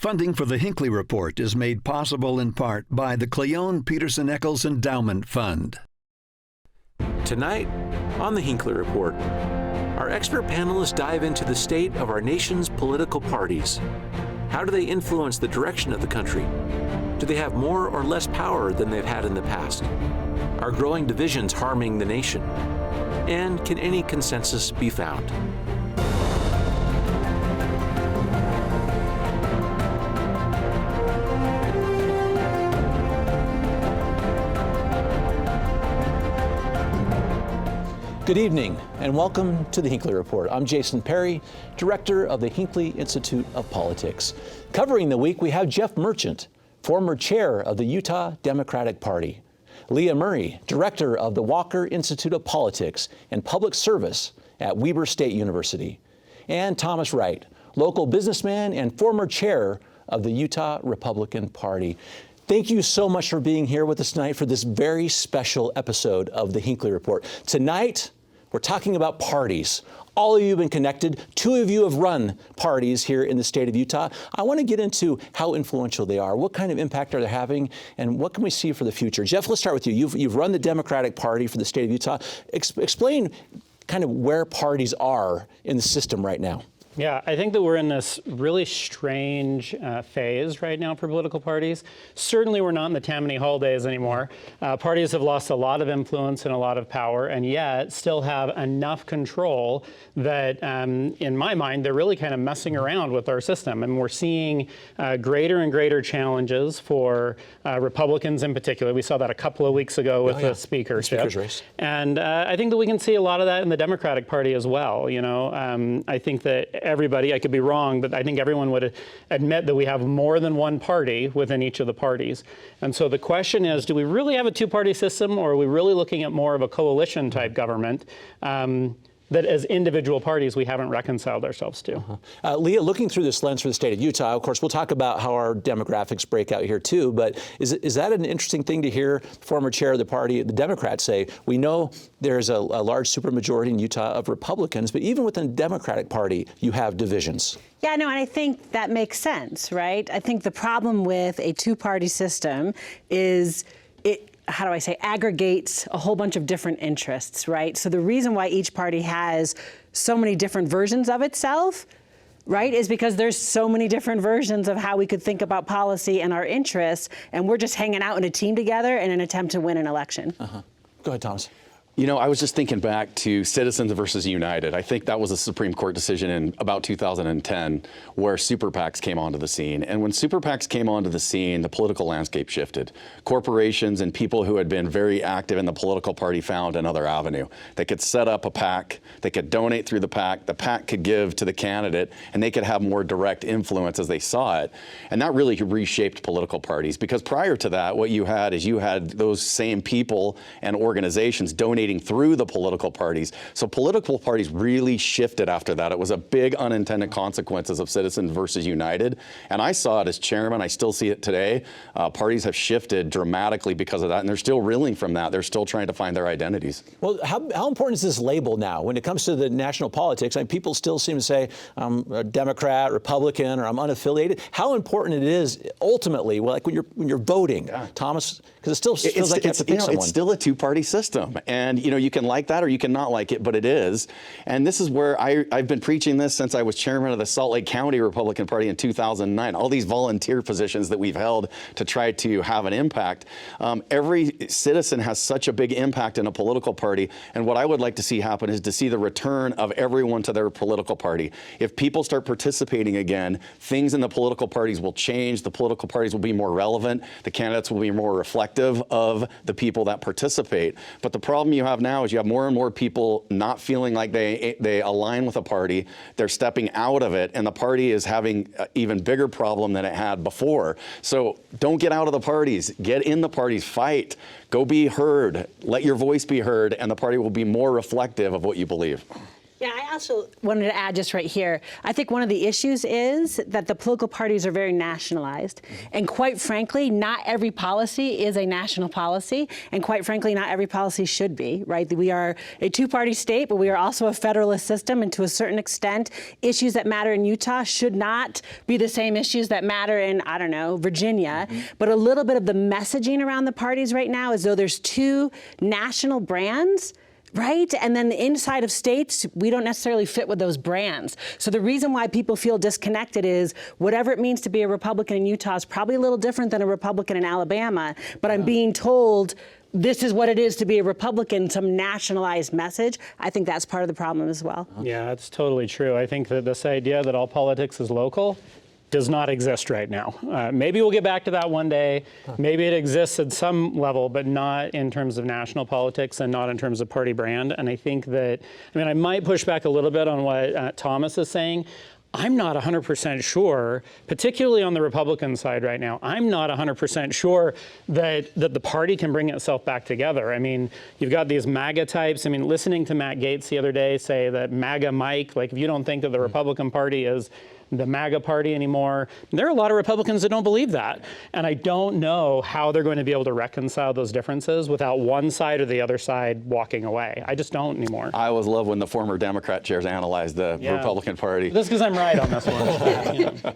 Funding for the Hinckley Report is made possible in part by the Cleone Peterson Eccles Endowment Fund. Tonight, on the Hinckley Report, our expert panelists dive into the state of our nation's political parties. How do they influence the direction of the country? Do they have more or less power than they've had in the past? Are growing divisions harming the nation? And can any consensus be found? Good evening and welcome to the Hinckley Report. I'm Jason Perry, director of the Hinckley Institute of Politics. Covering the week, we have Jeff Merchant, former chair of the Utah Democratic Party, Leah Murray, director of the Walker Institute of Politics and Public Service at Weber State University, and Thomas Wright, local businessman and former chair of the Utah Republican Party. Thank you so much for being here with us tonight for this very special episode of the Hinckley Report. Tonight, we're talking about parties. All of you have been connected. 2 of you have run parties here in the state of Utah. I want to get into how influential they are, what kind of impact are they having, and what can we see for the future. Jeff, let's start with you. You've run the Democratic Party for the state of Utah. Explain kind of where parties are in the system right now. Yeah, I think that we're in this really strange phase right now for political parties. Certainly we're not in the Tammany Hall days anymore. Parties have lost a lot of influence and a lot of power, and yet still have enough control that, in my mind, they're really kind of messing around with our system. And we're seeing greater and greater challenges for Republicans in particular. We saw that a couple of weeks ago with the speakership. Speaker's race. And I think that we can see a lot of that in the Democratic Party as well. You know, I think that everybody, I could be wrong, but I think everyone would admit that we have more than one party within each of the parties. And so the question is, do we really have a two-party system, or are we really looking at more of a coalition type government that as individual parties we haven't reconciled ourselves to? Leah, looking through this lens for the state of Utah, of course, we'll talk about how our demographics break out here too, but is that an interesting thing to hear former chair of the party, the Democrats, say? We know there's a large supermajority in Utah of Republicans, but even within the Democratic Party, you have divisions. Yeah, no, and I think that makes sense, right? I think the problem with a two-party system is how do I say, aggregates a whole bunch of different interests, right? So the reason why each party has so many different versions of itself, right, is because there's so many different versions of how we could think about policy and our interests, and we're just hanging out in a team together in an attempt to win an election. Go ahead, Thomas. You know, I was just thinking back to Citizens versus United. I think that was a Supreme Court decision in about 2010 where super PACs came onto the scene. And when super PACs came onto the scene, the political landscape shifted. Corporations and people who had been very active in the political party found another avenue. They could set up a PAC, they could donate through the PAC could give to the candidate, and they could have more direct influence as they saw it. And that really reshaped political parties, because prior to that, what you had is you had those same people and organizations donating through the political parties. So political parties really shifted after that. It was a big unintended consequences of Citizens versus United. And I saw it as chairman. I still see it today. Parties have shifted dramatically because of that, and they're still reeling from that. They're still trying to find their identities. Well, how important is this label now? When it comes to the national politics, I mean, people still seem to say, I'm a Democrat, Republican, or I'm unaffiliated. How important it is ultimately, well, like when you're voting, Thomas, because it still feels like you have to pick someone. It's still a two-party system. And, you know, you can like that or you can not like it, but it is. And this is where I've been preaching this since I was chairman of the Salt Lake County Republican Party in 2009. All these volunteer positions that we've held to try to have an impact. Every citizen has such a big impact in a political party. And what I would like to see happen is to see the return of everyone to their political party. If people start participating again, things in the political parties will change. The political parties will be more relevant. The candidates will be more reflective of the people that participate. But the problem you have now is you have more and more people not feeling like they align with a party. They're stepping out of it, and the party is having an even bigger problem than it had before. So don't get out of the parties. Get in the parties. Fight. Go be heard. Let your voice be heard, and the party will be more reflective of what you believe. Yeah, I also wanted to add just right here, I think one of the issues is that the political parties are very nationalized. And quite frankly, not every policy is a national policy. And quite frankly, not every policy should be, right? We are a two-party state, but we are also a federalist system. And to a certain extent, issues that matter in Utah should not be the same issues that matter in, I don't know, Virginia. But a little bit of the messaging around the parties right now is though there's two national brands, right? And then the inside of states, we don't necessarily fit with those brands. So the reason why people feel disconnected is whatever it means to be a Republican in Utah is probably a little different than a Republican in Alabama, but I'm being told this is what it is to be a Republican, some nationalized message. I think that's part of the problem as well. Yeah, that's totally true. I think that this idea that all politics is local does not exist right now. Maybe we'll get back to that one day. Maybe it exists at some level, but not in terms of national politics and not in terms of party brand. And I think that, I might push back a little bit on what Thomas is saying. I'm not 100% sure, particularly on the Republican side right now, I'm not 100% sure that the party can bring itself back together. You've got these MAGA types. Listening to Matt Gaetz the other day say that MAGA Mike, like if you don't think that the Republican Party is the MAGA party anymore. There are a lot of Republicans that don't believe that. And I don't know how they're going to be able to reconcile those differences without one side or the other side walking away. I just don't anymore. I always love when the former Democrat chairs analyze the Republican Party. That's because I'm right on this one.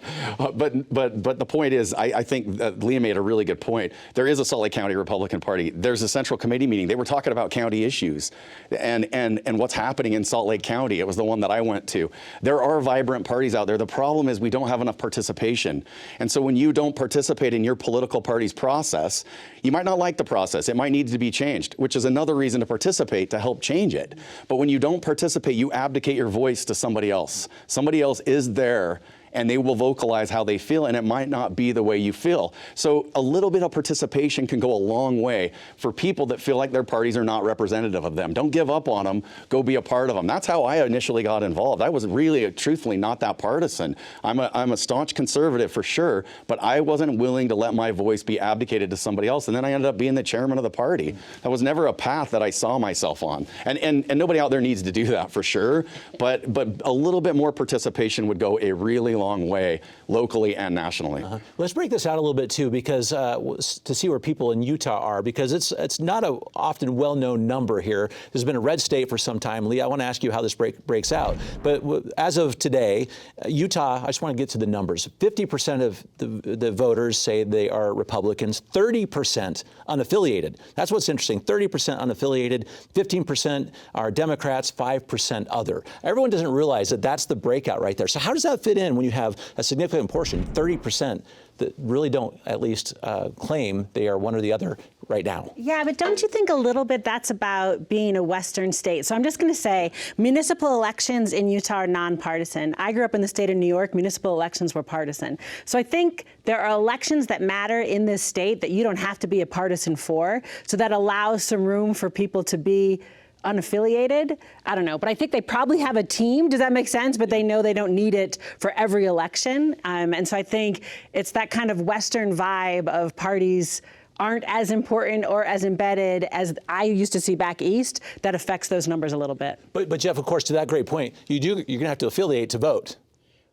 But the point is, I think Leah made a really good point. There is a Salt Lake County Republican Party. There's a central committee meeting. They were talking about county issues and what's happening in Salt Lake County. It was the one that I went to. There are vibrant parties out there. The problem is we don't have enough participation. And so when you don't participate in your political party's process, you might not like the process. It might need to be changed, which is another reason to participate, to help change it. But when you don't participate, you abdicate your voice to somebody else. Somebody else is there, and they will vocalize how they feel, and it might not be the way you feel. So a little bit of participation can go a long way for people that feel like their parties are not representative of them. Don't give up on them. Go be a part of them. That's how I initially got involved. I was really, truthfully, not that partisan. I'm a staunch conservative for sure, but I wasn't willing to let my voice be abdicated to somebody else. And then I ended up being the chairman of the party. That was never a path that I saw myself on. And nobody out there needs to do that for sure, but a little bit more participation would go a really long way, locally and nationally. Let's break this out a little bit too, because to see where people in Utah are, because it's not a often well-known number here. There's been a red state for some time. Lee, I want to ask you how this breaks out. But as of today, Utah, I just want to get to the numbers. 50% of the voters say they are Republicans, 30% unaffiliated. That's what's interesting. 30% unaffiliated, 15% are Democrats, 5% other. Everyone doesn't realize that that's the breakout right there. So how does that fit in when you have a significant portion, 30%, that really don't at least claim they are one or the other right now? Yeah, but don't you think a little bit that's about being a Western state? So I'm just going to say municipal elections in Utah are nonpartisan. I grew up in the state of New York. Municipal elections were partisan. So I think there are elections that matter in this state that you don't have to be a partisan for. So that allows some room for people to be unaffiliated. I don't know, but I think they probably have a team. Does that make sense? But they know they don't need it for every election. And so I think it's that kind of Western vibe of parties aren't as important or as embedded as I used to see back east that affects those numbers a little bit. But Jeff, of course, to that great point, you're going to have to affiliate to vote.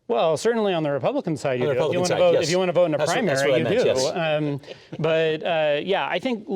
Well, certainly on the Republican side, you do. If you want to vote in a primary, you do. Yes. Yeah, I think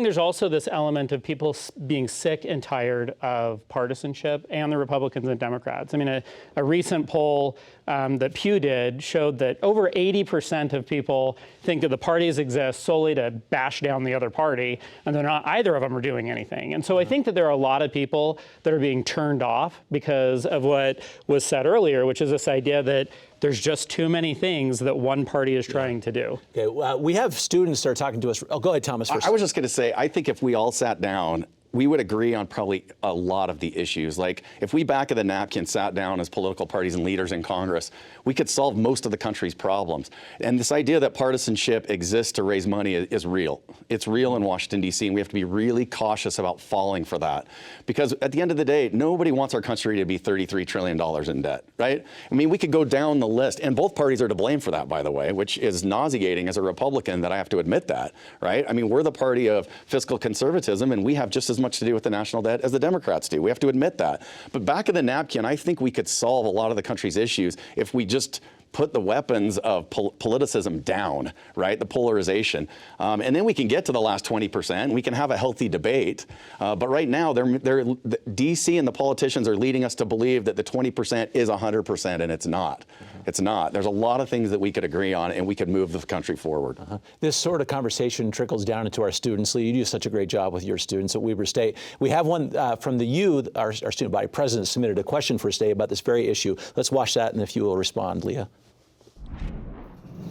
there's also this element of people being sick and tired of partisanship and the Republicans and Democrats. A recent poll that Pew did showed that over 80% of people think that the parties exist solely to bash down the other party, and they're not, either of them are doing anything. And so I think that there are a lot of people that are being turned off because of what was said earlier, which is this idea that there's just too many things that one party is trying to do. Okay, we have students that are talking to us. Oh, go ahead, Thomas. First. I was just going to say, I think if we all sat down, we would agree on probably a lot of the issues. Like if we back of the napkin sat down as political parties and leaders in Congress, we could solve most of the country's problems. And this idea that partisanship exists to raise money is real. It's real in Washington, D.C., and we have to be really cautious about falling for that. Because at the end of the day, nobody wants our country to be $33 trillion in debt, right? We could go down the list, and both parties are to blame for that, by the way, which is nauseating as a Republican that I have to admit that, right? We're the party of fiscal conservatism, and we have just as as much to do with the national debt as the Democrats do. We have to admit that. But back of the napkin, I think we could solve a lot of the country's issues if we just put the weapons of politicism down, right? The polarization. And then we can get to the last 20%. We can have a healthy debate. But right now, DC and the politicians are leading us to believe that the 20% is 100%, and it's not. It's not. There's a lot of things that we could agree on, and we could move the country forward. This sort of conversation trickles down into our students. Lee, you do such a great job with your students at Weber State. We have one from the U. Our student body president submitted a question for us today about this very issue. Let's watch that, and if you will respond, Leah.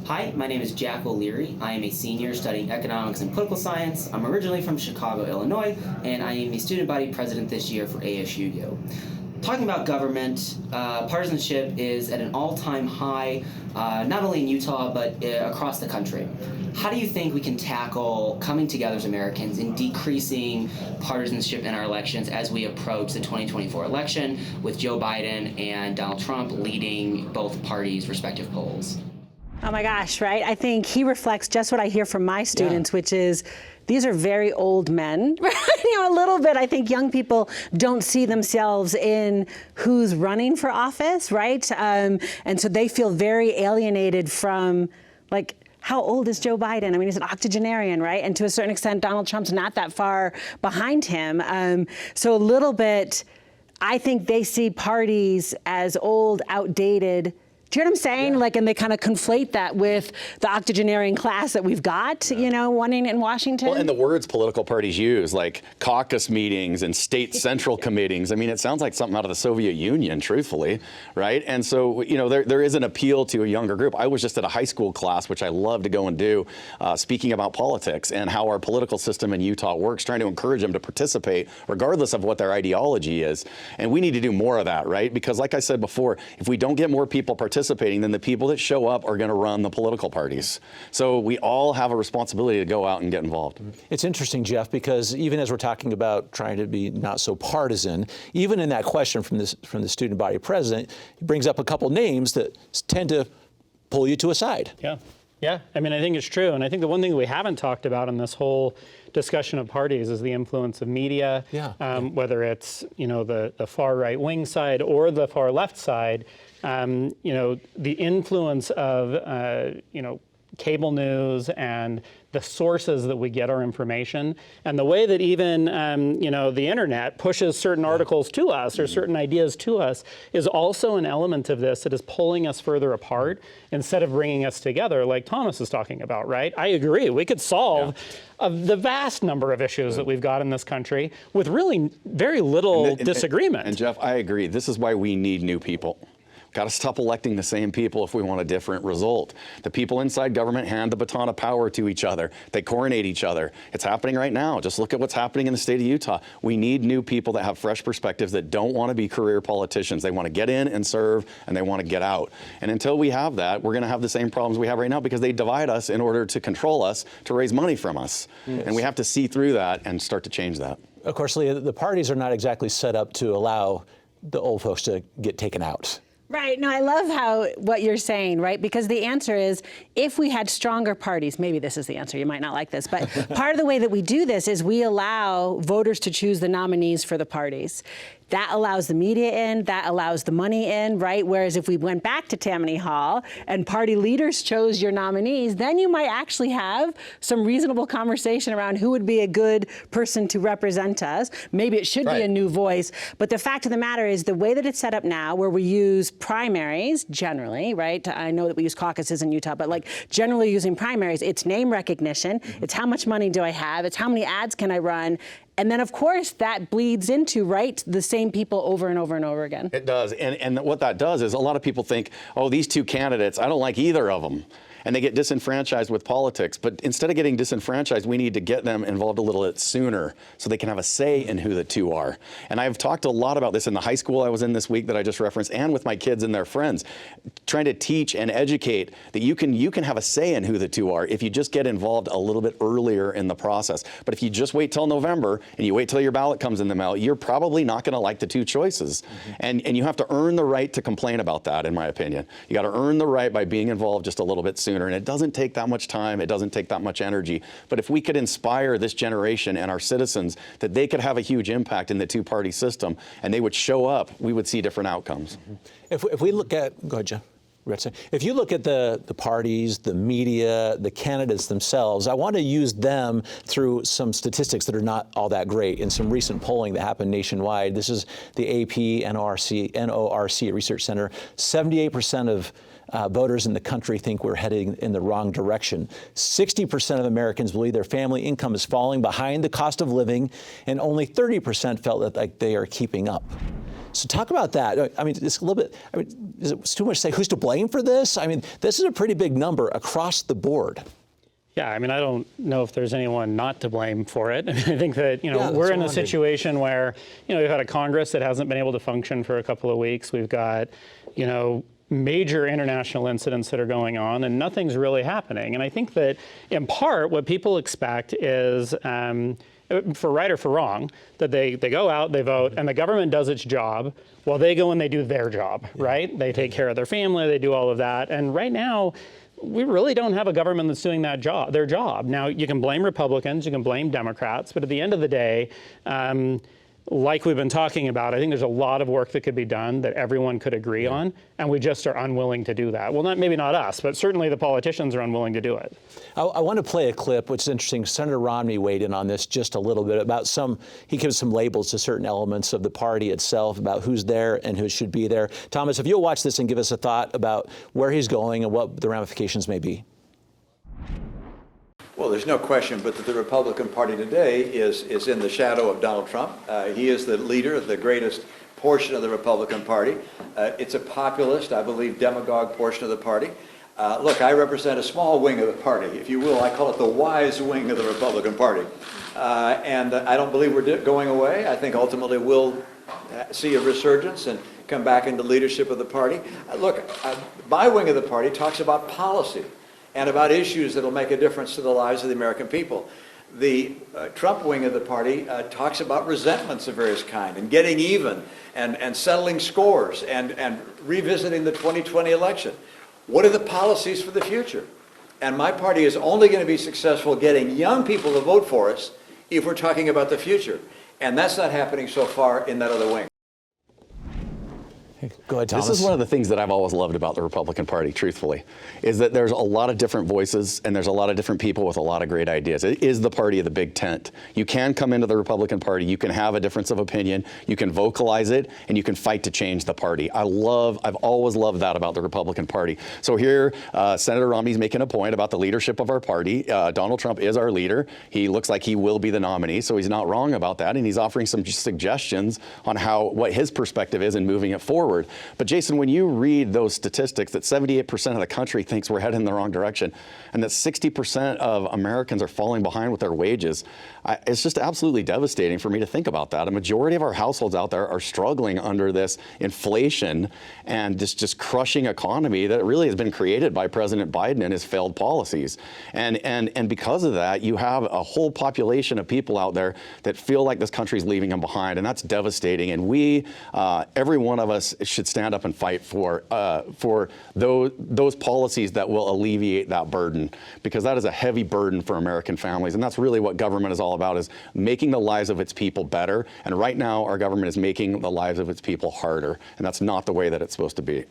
Hi, my name is Jack O'Leary. I am a senior studying economics and political science. I'm originally from Chicago, Illinois, and I am the student body president this year for ASUU. Talking about government, partisanship is at an all-time high, not only in Utah, but across the country. How do you think we can tackle coming together as Americans and decreasing partisanship in our elections as we approach the 2024 election with Joe Biden and Donald Trump leading both parties' respective polls? Oh my gosh, right? I think he reflects just what I hear from my students, which is these are very old men. A little bit, I think young people don't see themselves in who's running for office, right? And so they feel very alienated from, like, how old is Joe Biden? I mean, he's an octogenarian, right? And to a certain extent, Donald Trump's not that far behind him. So a little bit, I think they see parties as old, outdated. Do you know what I'm saying? Yeah. Like, and they kind of conflate that with the octogenarian class that we've got, wanting in Washington. Well, and the words political parties use, like caucus meetings and state central committees. I mean, it sounds like something out of the Soviet Union, truthfully, right? And so, there is an appeal to a younger group. I was just at a high school class, which I love to go and do, speaking about politics and how our political system in Utah works, trying to encourage them to participate, regardless of what their ideology is. And we need to do more of that, right? Because like I said before, if we don't get more people participating, then the people that show up are going to run the political parties. So we all have a responsibility to go out and get involved. It's interesting, Jeff, because even as we're talking about trying to be not so partisan, even in that question from the student body president, he brings up a couple names that tend to pull you to a side. Yeah. I mean, I think it's true. And I think the one thing we haven't talked about in this whole discussion of parties is the influence of media, whether it's, the far right wing side or the far left side. The influence of, cable news and the sources that we get our information, and the way that even, the internet pushes certain articles to us or certain ideas to us is also an element of this that is pulling us further apart instead of bringing us together, like Thomas is talking about, right? I agree. We could solve the vast number of issues that we've got in this country with really very little disagreement. And Jeff, I agree. This is why we need new people. Got to stop electing the same people if we want a different result. The people inside government hand the baton of power to each other. They coronate each other. It's happening right now. Just look at what's happening in the state of Utah. We need new people that have fresh perspectives, that don't want to be career politicians. They want to get in and serve, and they want to get out. And until we have that, we're going to have the same problems we have right now, because they divide us in order to control us, to raise money from us. Yes. And we have to see through that and start to change that. Of course, Leah, the parties are not exactly set up to allow the old folks to get taken out. Right. No, I love what you're saying, right? Because the answer is, if we had stronger parties, maybe this is the answer, you might not like this, but part of the way that we do this is we allow voters to choose the nominees for the parties. That allows the media in, that allows the money in, right? Whereas if we went back to Tammany Hall and party leaders chose your nominees, then you might actually have some reasonable conversation around who would be a good person to represent us. Maybe it should be a new voice. But the fact of the matter is, the way that it's set up now, where we use primaries generally, right? I know that we use caucuses in Utah, but like generally using primaries, it's name recognition. It's how much money do I have? It's how many ads can I run? And then, of course, that bleeds into, right, the same people over and over and over again. It does. And what that does is, a lot of people think, oh, these two candidates, I don't like either of them. And they get disenfranchised with politics. But instead of getting disenfranchised, we need to get them involved a little bit sooner so they can have a say in who the two are. And I've talked a lot about this in the high school I was in this week that I just referenced, and with my kids and their friends, trying to teach and educate that you can have a say in who the two are if you just get involved a little bit earlier in the process. But if you just wait till November and you wait till your ballot comes in the mail, you're probably not going to like the two choices. And you have to earn the right to complain about that, in my opinion. You got to earn the right by being involved just a little bit sooner. sooner. And it doesn't take that much time. It doesn't take that much energy. But if we could inspire this generation and our citizens that they could have a huge impact in the two-party system and they would show up, we would see different outcomes. If we look at, go ahead, Jeff. If you look at the parties, the media, the candidates themselves, I want to use them through some statistics that are not all that great in some recent polling that happened nationwide. This is the AP NORC Research Center. 78% of voters in the country think we're heading in the wrong direction. 60% of Americans believe their family income is falling behind the cost of living, and only 30% felt that like they are keeping up. So talk about that. I mean, it's a little bit, is it too much to say who's to blame for this? I mean, this is a pretty big number across the board. Yeah, I mean, I don't know if there's anyone not to blame for it. I mean, I think that, we're in a situation where, we've had a Congress that hasn't been able to function for a couple of weeks. We've got, major international incidents that are going on, and nothing's really happening. And I think that, in part, what people expect is, for right or for wrong, that they go out, they vote, and the government does its job while they go and they do their job, right? They take care of their family, they do all of that. And right now, we really don't have a government that's doing that job, their job. Now, you can blame Republicans, you can blame Democrats, but at the end of the day, like we've been talking about, I think there's a lot of work that could be done that everyone could agree on, and we just are unwilling to do that. Well, maybe not us, but certainly the politicians are unwilling to do it. I want to play a clip, which is interesting. Senator Romney weighed in on this just a little bit about he gives some labels to certain elements of the party itself about who's there and who should be there. Thomas, if you'll watch this and give us a thought about where he's going and what the ramifications may be. Well, there's no question but that the Republican Party today is in the shadow of Donald Trump. He is the leader of the greatest portion of the Republican Party. It's a populist, I believe, demagogue portion of the party. Look, I represent a small wing of the party, if you will. I call it the wise wing of the Republican Party. And I don't believe we're going away. I think ultimately we'll see a resurgence and come back into leadership of the party. Look, my wing of the party talks about policy and about issues that will make a difference to the lives of the American people. The Trump wing of the party talks about resentments of various kind and getting even and settling scores and revisiting the 2020 election. What are the policies for the future? And my party is only going to be successful getting young people to vote for us if we're talking about the future. And that's not happening so far in that other wing. Go ahead, Thomas. This is one of the things that I've always loved about the Republican Party, truthfully, is that there's a lot of different voices and there's a lot of different people with a lot of great ideas. It is the party of the big tent. You can come into the Republican Party, you can have a difference of opinion, you can vocalize it, and you can fight to change the party. I've always loved that about the Republican Party. So here, Senator Romney's making a point about the leadership of our party. Donald Trump is our leader. He looks like he will be the nominee, so he's not wrong about that, and he's offering some suggestions on what his perspective is in moving it forward. But Jason, when you read those statistics that 78% of the country thinks we're heading in the wrong direction and that 60% of Americans are falling behind with their wages, it's just absolutely devastating for me to think about that. A majority of our households out there are struggling under this inflation and this just crushing economy that really has been created by President Biden and his failed policies. And because of that, you have a whole population of people out there that feel like this country's leaving them behind, and that's devastating. And we, every one of us, should stand up and fight for those policies that will alleviate that burden, because that is a heavy burden for American families. And that's really what government is all about, is making the lives of its people better. And right now, our government is making the lives of its people harder. And that's not the way that it's supposed to be.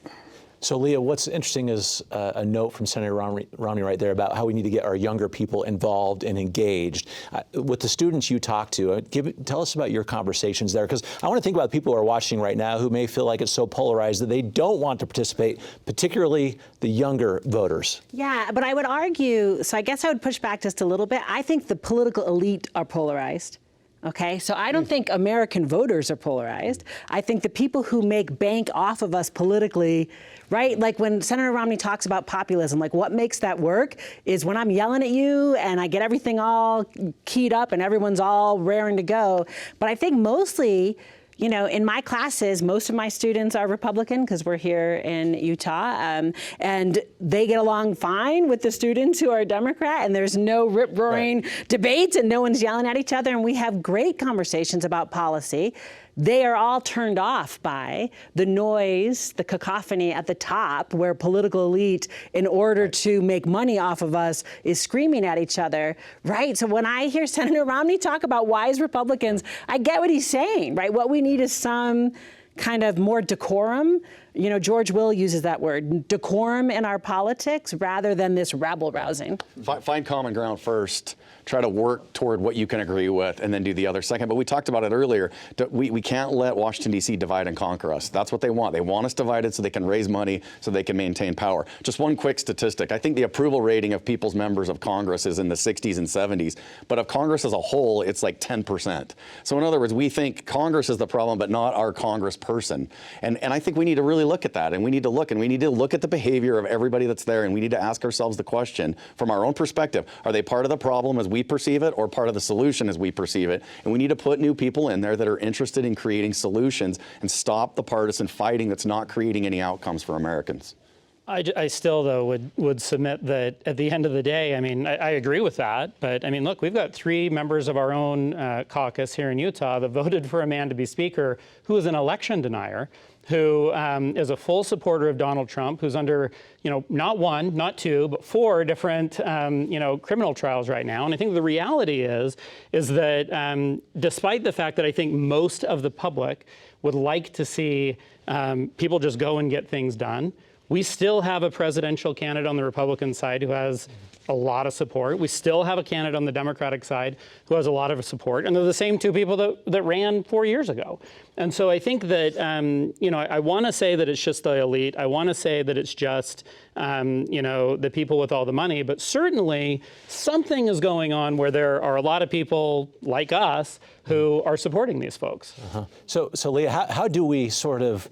So, Leah, what's interesting is a note from Senator Romney right there about how we need to get our younger people involved and engaged. With the students you talk to, tell us about your conversations there, because I want to think about people who are watching right now who may feel like it's so polarized that they don't want to participate, particularly the younger voters. Yeah, but I would argue, so I guess I would push back just a little bit. I think the political elite are polarized. Okay, so I don't think American voters are polarized. I think the people who make bank off of us politically, right? Like when Senator Romney talks about populism, like what makes that work is when I'm yelling at you and I get everything all keyed up and everyone's all raring to go. But I think mostly, you know, in my classes, most of my students are Republican because we're here in Utah, and they get along fine with the students who are Democrat, and there's no rip-roaring debates and no one's yelling at each other, and we have great conversations about policy. they are all turned off by the noise, the cacophony at the top, where political elite, in order to make money off of us, is screaming at each other, right? So when I hear Senator Romney talk about wise Republicans, I get what he's saying, right? What we need is some kind of more decorum. You know, George Will uses that word, decorum in our politics, rather than this rabble-rousing. Find common ground first. Try to work toward what you can agree with, and then do the other second. But we talked about it earlier. We can't let Washington, D.C. divide and conquer us. That's what they want. They want us divided so they can raise money, so they can maintain power. Just one quick statistic. I think the approval rating of people's members of Congress is in the 60s and 70s. But of Congress as a whole, it's like 10%. So in other words, we think Congress is the problem, but not our Congress person. And I think we need to really look at that. And we need to look at the behavior of everybody that's there. And we need to ask ourselves the question from our own perspective. Are they part of the problem as we perceive it, or part of the solution as we perceive it? And we need to put new people in there that are interested in creating solutions and stop the partisan fighting that's not creating any outcomes for Americans. I still, though, would submit that at the end of the day, I mean, I agree with that. But, I mean, look, we've got 3 members of our own caucus here in Utah that voted for a man to be Speaker who is an election denier, who is a full supporter of Donald Trump, who's under, not 1, not 2, but 4 different, criminal trials right now. And I think the reality is that despite the fact that I think most of the public would like to see people just go and get things done, we still have a presidential candidate on the Republican side who has a lot of support. We still have a candidate on the Democratic side who has a lot of support. And they're the same 2 people that ran 4 years ago. And so I think that, I want to say that it's just the elite. I want to say that it's just, the people with all the money. But certainly something is going on where there are a lot of people like us who are supporting these folks. So Leah, how do we sort of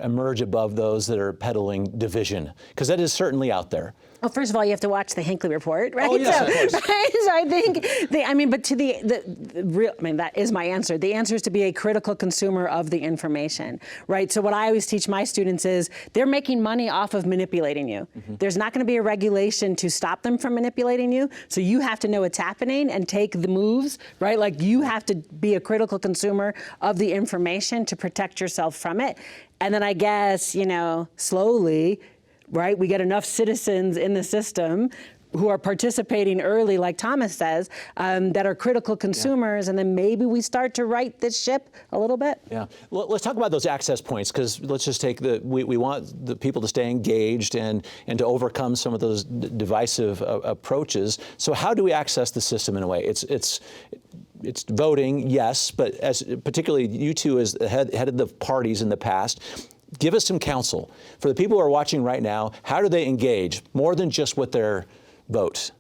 emerge above those that are peddling division? Because that is certainly out there. Well, first of all, you have to watch the Hinckley Report, right? Oh, yes, of course. Right? So I think, but to the real, that is my answer. The answer is to be a critical consumer of the information, right? So what I always teach my students is they're making money off of manipulating you. There's not going to be a regulation to stop them from manipulating you. So you have to know what's happening and take the moves, right? Like you have to be a critical consumer of the information to protect yourself from it. And then I guess, slowly, right, we get enough citizens in the system who are participating early, like Thomas says, that are critical consumers, and then maybe we start to right this ship a little bit. Yeah. Let's talk about those access points, because let's just take we want the people to stay engaged and to overcome some of those divisive approaches. So how do we access the system in a way? It's voting, yes, but as particularly you two as head of the parties in the past, give us some counsel. For the people who are watching right now, how do they engage more than just with their vote?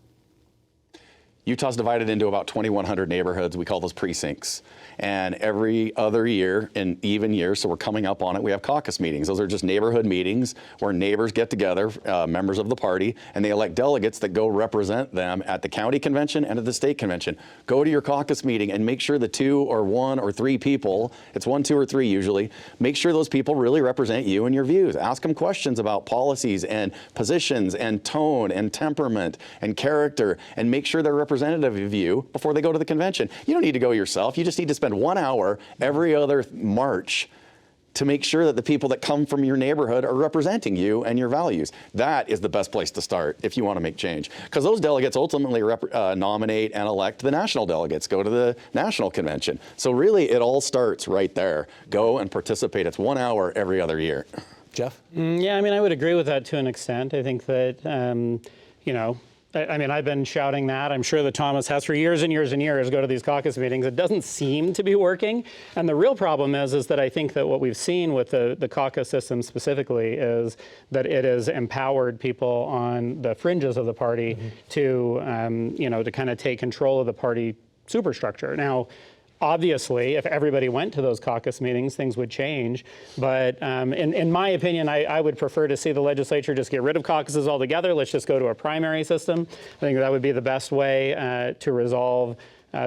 Utah's divided into about 2,100 neighborhoods. We call those precincts. And every other year, and even years, so we're coming up on it, we have caucus meetings. Those are just neighborhood meetings where neighbors get together, members of the party, and they elect delegates that go represent them at the county convention and at the state convention. Go to your caucus meeting and make sure the 2 or 1 or 3 people, it's 1, 2, or 3 usually, make sure those people really represent you and your views. Ask them questions about policies and positions and tone and temperament and character, and make sure they're representative of you before they go to the convention. You don't need to go yourself. You just need to spend 1 hour every other March to make sure that the people that come from your neighborhood are representing you and your values. That is the best place to start if you want to make change. Because those delegates ultimately nominate and elect the national delegates, go to the national convention. So really, it all starts right there. Go and participate. It's 1 hour every other year. Jeff? Yeah, I would agree with that to an extent. I think that, I've been shouting that. I'm sure that Thomas has for years and years and years go to these caucus meetings. It doesn't seem to be working. And the real problem is that I think that what we've seen with the caucus system specifically is that it has empowered people on the fringes of the party to kind of take control of the party superstructure. Now, obviously, if everybody went to those caucus meetings, things would change. But in my opinion, I would prefer to see the legislature just get rid of caucuses altogether. Let's just go to a primary system. I think that would be the best way to resolve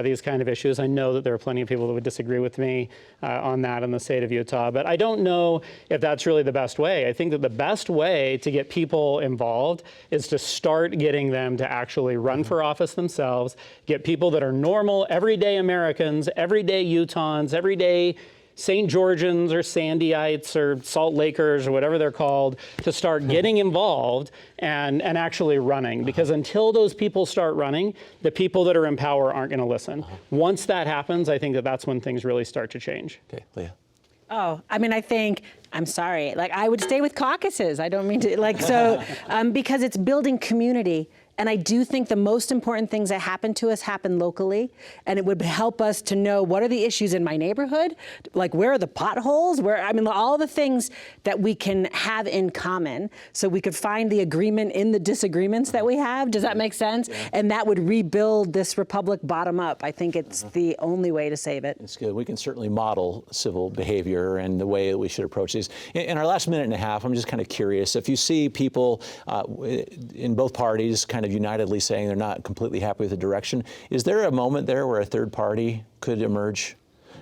these kind of issues. I know that there are plenty of people that would disagree with me on that in the state of Utah, but I don't know if that's really the best way. I think that the best way to get people involved is to start getting them to actually run for office themselves, get people that are normal, everyday Americans, everyday Utahns, everyday St. Georgians or Sandyites or Salt Lakers or whatever they're called to start getting involved and actually running. Because until those people start running, the people that are in power aren't going to listen. Once that happens, I think that that's when things really start to change. Okay, Leah. Oh, I mean, I think, I'm sorry, like I would stay with caucuses. I don't mean to, like, so, because it's building community. And I do think the most important things that happen to us happen locally, and it would help us to know what are the issues in my neighborhood, like where are the potholes, I mean, all the things that we can have in common, so we could find the agreement in the disagreements that we have. Does that make sense? Yeah. And that would rebuild this republic bottom up. I think it's the only way to save it. It's good. We can certainly model civil behavior and the way that we should approach these. In our last minute and a half, I'm just kind of curious, if you see people in both parties kind of unitedly saying they're not completely happy with the direction, is there a moment there where a third party could emerge?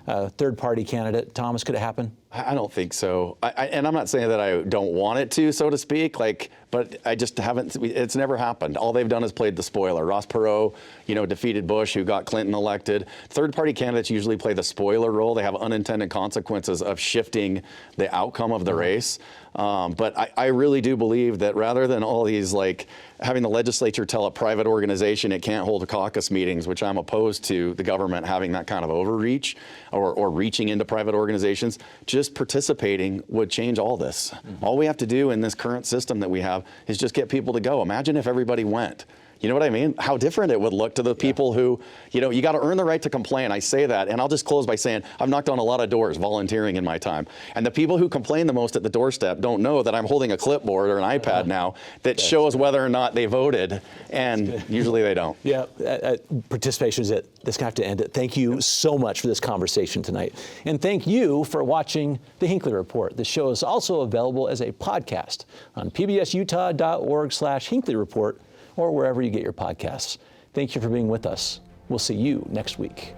A third party candidate? Thomas, could it happen? I don't think so. And I'm not saying that I don't want it to, so to speak, but I just haven't, it's never happened. All they've done is played the spoiler. Ross Perot, defeated Bush, who got Clinton elected. Third party candidates usually play the spoiler role. They have unintended consequences of shifting the outcome of the race. But I really do believe that rather than all these, having the legislature tell a private organization it can't hold caucus meetings, which I'm opposed to the government having that kind of overreach or reaching into private organizations, just participating would change all this. All we have to do in this current system that we have is just get people to go. Imagine if everybody went. You know what I mean? How different it would look to the people who, you got to earn the right to complain. I say that, and I'll just close by saying I've knocked on a lot of doors volunteering in my time. And the people who complain the most at the doorstep don't know that I'm holding a clipboard or an iPad now that shows whether or not they voted, and usually they don't. Yeah, participation is it. That's going to have to end it. Thank you so much for this conversation tonight. And thank you for watching The Hinckley Report. The show is also available as a podcast on pbsutah.org/Hinckley Report, or wherever you get your podcasts. Thank you for being with us. We'll see you next week.